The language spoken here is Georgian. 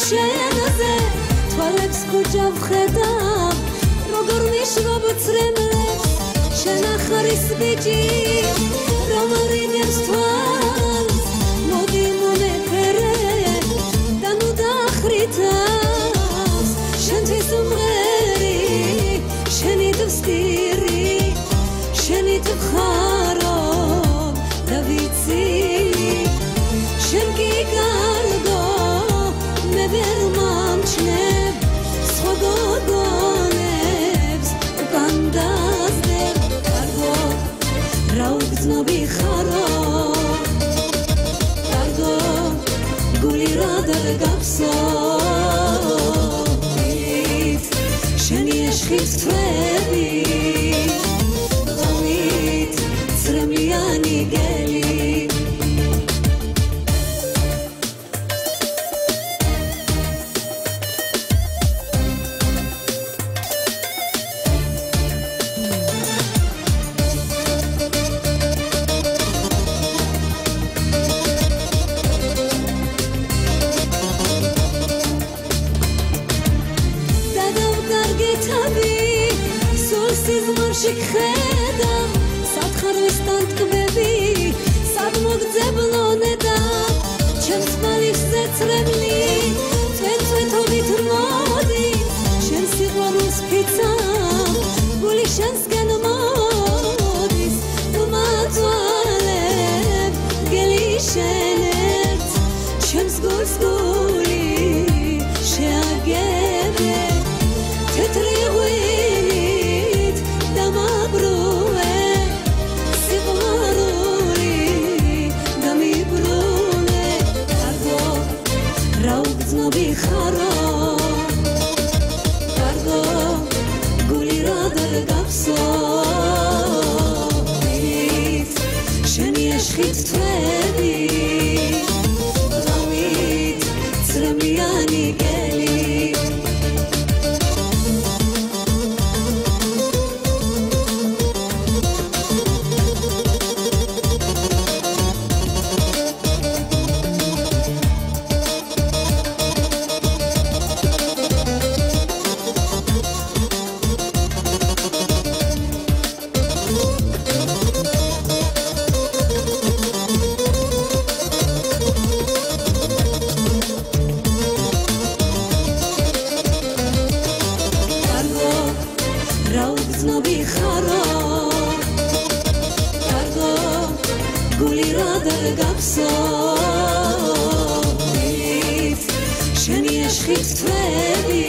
შენზე თვალებს ქუჩა ვხედავ როგორ მიშრობ წრემლებს შენ ახარის ბიჭი რომ რიდებს თვალს მოდი მომეფერე და ნუ დახრითავს შენთვის უმღერი შენი დვსტირი შენი თხარო და ვიცი შენ კი კარგო ვერ მომჩნევ სხვა გოგონებს უკან დასდევ კარგო რა უგრძნობი ხარო კარგო გული რა დაგაფსოვით შენი ეშხის თვები ღამით წრემლიანი გელი შეგხედა სათხარვის ტანტკბები სად მოგძებლონე და ჩემს მალისზე წრემლი წვეთობით მოდის შენ სიყვარულს ფიცა გული შენსგან მოდის უმაწვალებ გელი შენერც ჩემს გულს გული შეაგებე თეთრი ხარო კარგო გული რა დაგაფსოვით შენი ეშხით თვები ღამით წრემლიანი გელი ნობი ხარო კარგო გული რა დაგაფსოვით შენი ეშხით თვები